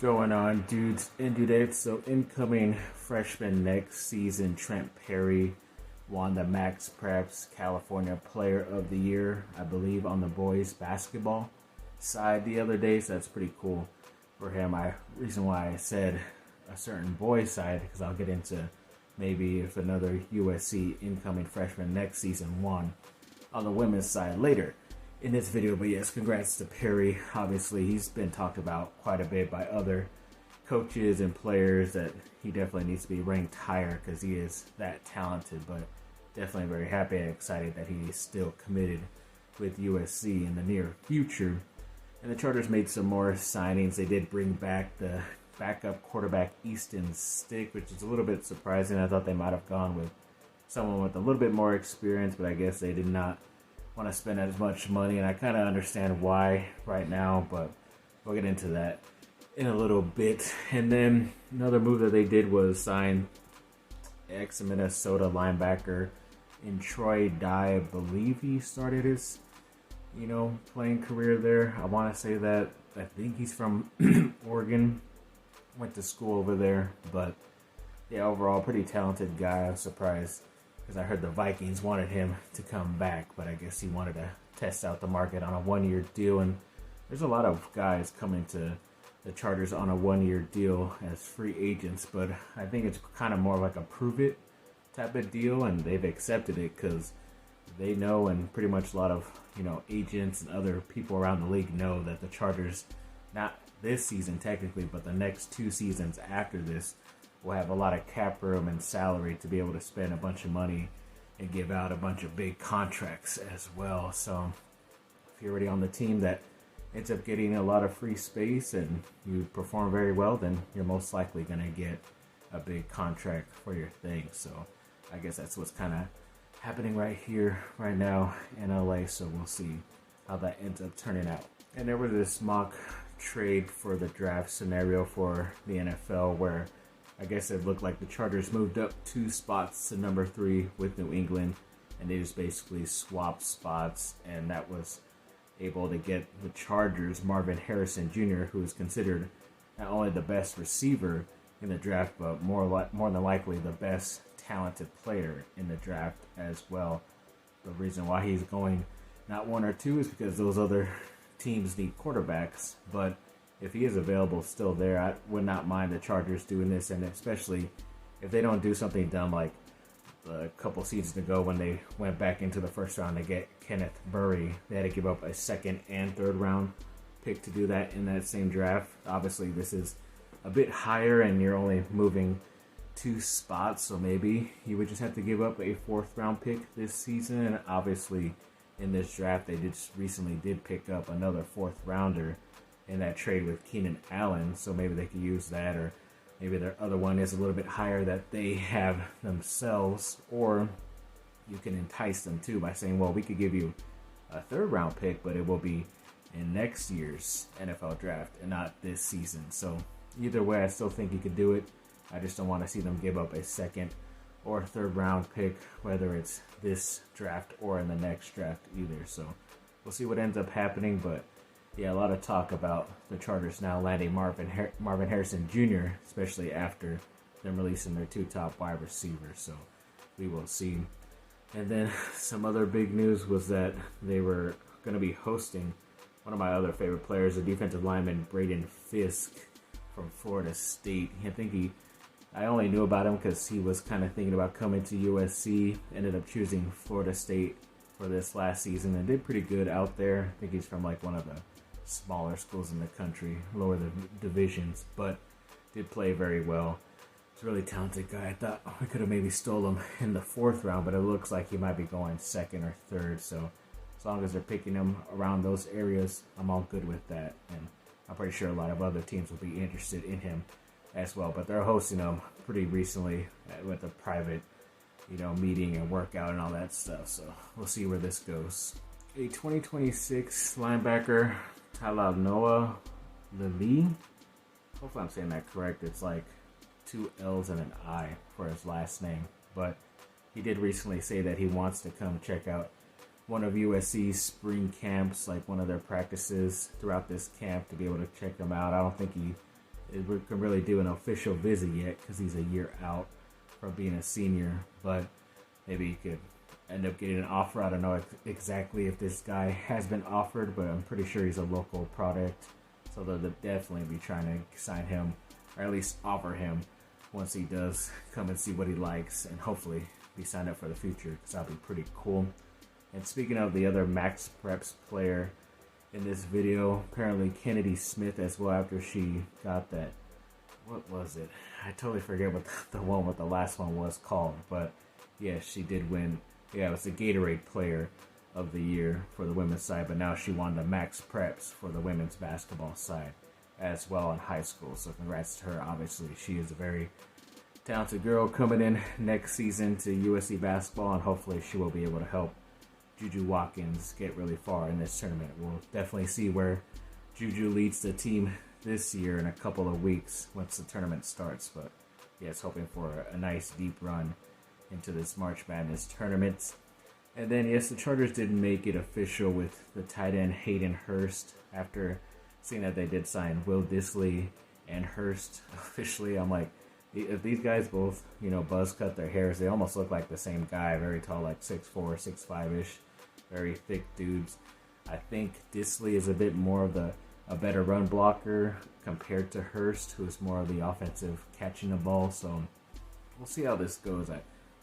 Going on, dudes and dudettes? So, incoming freshman next season, Trent Perry won the MaxPreps California Player of the Year, I believe, on the boys basketball side the other day. So that's pretty cool for him. Reason why I said a certain boys side, because I'll get into maybe if another USC incoming freshman next season won on the women's side later in this video. But yes, congrats to Perry. Obviously, he's been talked about quite a bit by other coaches and players that he definitely needs to be ranked higher because he is that talented. But definitely very happy and excited that he is still committed with USC in the near future. And the Chargers made some more signings. They did bring back the backup quarterback Easton stick, which is a little bit surprising. I thought they might have gone with someone with a little bit more experience, but I guess they did not want to spend as much money, and I kind of understand why right now, but we'll get into that in a little bit. And then another move that they did was sign ex-Minnesota linebacker in Troy Dye. I believe he started his, playing career there. I want to say that. I think he's from Oregon, went to school over there, but yeah, overall, pretty talented guy. I was surprised because I heard the Vikings wanted him to come back, but I guess he wanted to test out the market on a one-year deal. And there's a lot of guys coming to the Chargers on a one-year deal as free agents, but I think it's kind of more like a prove-it type of deal, and they've accepted it because they know, and pretty much a lot of agents and other people around the league know that the Chargers, not this season technically, but the next 2 seasons after this, will have a lot of cap room and salary to be able to spend a bunch of money and give out a bunch of big contracts as well. So if you're already on the team that ends up getting a lot of free space and you perform very well, then you're most likely going to get a big contract for your thing. So I guess that's what's kind of happening right here, right now in LA. So we'll see how that ends up turning out. And there was this mock trade for the draft scenario for the NFL where I guess it looked like the Chargers moved up 2 spots to number 3 with New England, and they just basically swapped spots, and that was able to get the Chargers Marvin Harrison Jr., who is considered not only the best receiver in the draft, but more than likely the best talented player in the draft as well. The reason why he's going not 1 or 2 is because those other teams need quarterbacks, but if he is available still there, I would not mind the Chargers doing this, and especially if they don't do something dumb like a couple seasons ago when they went back into the first round to get Kenneth Murray. They had to give up a 2nd and 3rd round pick to do that in that same draft. Obviously, this is a bit higher, and you're only moving 2 spots, so maybe you would just have to give up a 4th round pick this season. And obviously, in this draft, they just recently did pick up another 4th rounder in that trade with Keenan Allen, so maybe they could use that, or maybe their other one is a little bit higher that they have themselves, or you can entice them too by saying, well, we could give you a 3rd round pick, but it will be in next year's NFL draft and not this season. So either way, I still think you could do it. I just don't want to see them give up a 2nd or 3rd round pick, whether it's this draft or in the next draft either. So we'll see what ends up happening, but yeah, a lot of talk about the Chargers now landing Marvin Harrison Jr., especially after them releasing their 2 top wide receivers. So we will see. And then some other big news was that they were going to be hosting one of my other favorite players, the defensive lineman Braden Fisk from Florida State. I only knew about him because he was kind of thinking about coming to USC, ended up choosing Florida State for this last season and did pretty good out there. I think he's from like one of the smaller schools in the country, lower the divisions, but did play very well. He's a really talented guy. I thought we could have maybe stole him in the 4th round, but it looks like he might be going 2nd or 3rd. So as long as they're picking him around those areas, I'm all good with that. And I'm pretty sure a lot of other teams will be interested in him as well. But they're hosting him pretty recently with a private, meeting and workout and all that stuff. So we'll see where this goes. A 2026 linebacker, Talanoa Lili. Hopefully I'm saying that correct. It's like 2 L's and an I for his last name. But he did recently say that he wants to come check out one of USC's spring camps, like one of their practices throughout this camp, to be able to check them out. I don't think he we can really do an official visit yet because he's a year out from being a senior. But maybe he could end up getting an offer. I don't know exactly if this guy has been offered, but I'm pretty sure he's a local product. So they'll definitely be trying to sign him, or at least offer him once he does come and see what he likes, and hopefully be signed up for the future, because that'll be pretty cool. And speaking of the other MaxPreps player in this video, apparently Kennedy Smith as well, after she got that, what was it? I totally forget what the last one was called, but yeah, she did win. Yeah, it was the Gatorade Player of the Year for the women's side, but now she won the MaxPreps for the women's basketball side as well in high school. So congrats to her. Obviously, she is a very talented girl coming in next season to USC basketball, and hopefully she will be able to help Juju Watkins get really far in this tournament. We'll definitely see where Juju leads the team this year in a couple of weeks once the tournament starts. But yes, hoping for a nice deep run into this March Madness tournament. And then yes, the Chargers did make it official with the tight end Hayden Hurst. After seeing that they did sign Will Dissly and Hurst officially, I'm like, if these guys both, buzz cut their hairs, they almost look like the same guy. Very tall, like 6'4", 6'5"-ish, very thick dudes. I think Dissly is a bit more of a better run blocker compared to Hurst, who's more of the offensive catching the ball. So we'll see how this goes.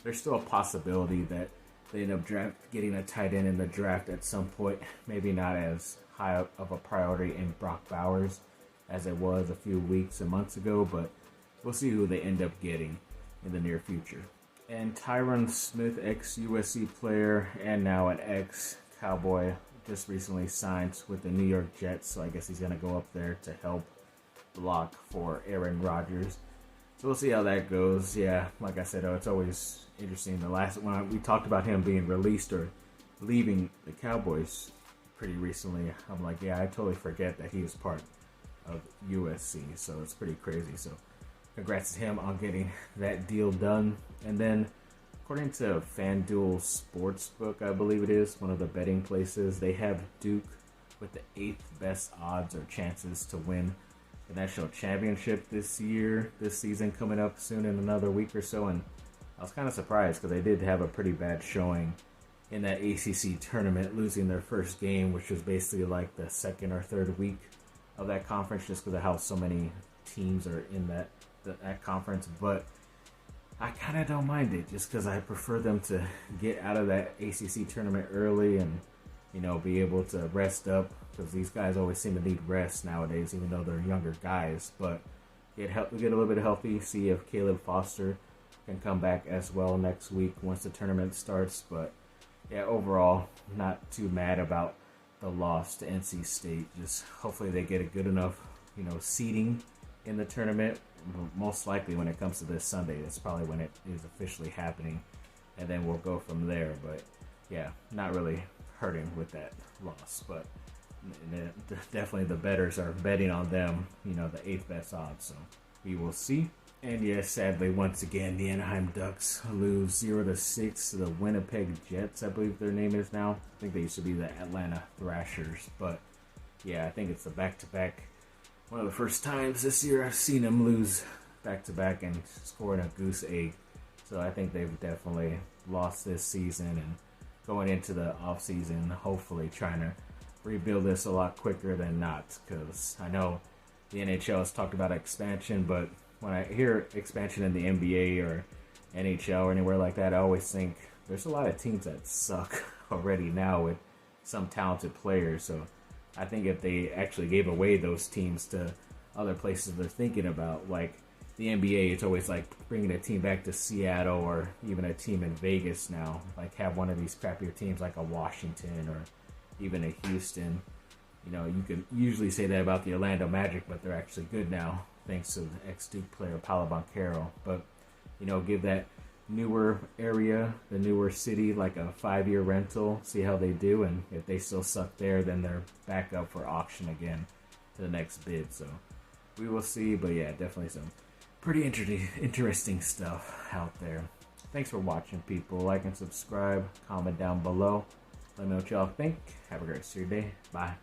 There's still a possibility that they end up getting a tight end in the draft at some point. Maybe not as high of a priority in Brock Bowers as it was a few weeks and months ago, but we'll see who they end up getting in the near future. And Tyron Smith, ex-USC player and now an ex-Cowboy, just recently signed with the New York Jets, so I guess he's going to go up there to help block for Aaron Rodgers. So we'll see how that goes. Yeah, like I said, it's always interesting. The last one, we talked about him being released or leaving the Cowboys pretty recently. I'm like, yeah, I totally forget that he was part of USC, so it's pretty crazy. So congrats to him on getting that deal done. And then, according to FanDuel Sportsbook, I believe it is, one of the betting places, they have Duke with the 8th best odds or chances to win the national championship this season, coming up soon in another week or so. And I was kind of surprised because they did have a pretty bad showing in that ACC tournament, losing their first game, which was basically like the second or third week of that conference, just because of how so many teams are in that conference. But I kind of don't mind it, just because I prefer them to get out of that ACC tournament early and be able to rest up, because these guys always seem to need rest nowadays, even though they're younger guys. But get a little bit healthy, see if Caleb Foster can come back as well next week once the tournament starts. But yeah, overall, not too mad about the loss to NC State. Just hopefully they get a good enough, seeding in the tournament. Most likely when it comes to this Sunday, that's probably when it is officially happening, and then we'll go from there. But yeah, not really hurting with that loss, but definitely the bettors are betting on them, the 8th best odds, so we will see. And yes, sadly, once again, the Anaheim Ducks lose 0-6 to the Winnipeg Jets, I believe their name is now. I think they used to be the Atlanta Thrashers, but yeah, I think it's the back-to-back. One of the first times this year I've seen them lose back-to-back and scoring a goose egg. So I think they've definitely lost this season, and going into the offseason, hopefully trying to rebuild this a lot quicker than not, because I know the NHL has talked about expansion, but when I hear expansion in the NBA or NHL or anywhere like that, I always think there's a lot of teams that suck already now with some talented players. So I think if they actually gave away those teams to other places they're thinking about, like the NBA, it's always like bringing a team back to Seattle or even a team in Vegas now. Like have one of these crappier teams like a Washington or even a Houston. You can usually say that about the Orlando Magic, but they're actually good now, thanks to the ex-Duke player Paolo Banchero. But, give that newer area, the newer city, like a 5-year rental, see how they do, and if they still suck there, then they're back up for auction again to the next bid. So we will see, but yeah, definitely some pretty interesting stuff out there. Thanks for watching, people. Like and subscribe, comment down below. Let me know what y'all think. Have a great rest of your day. Bye.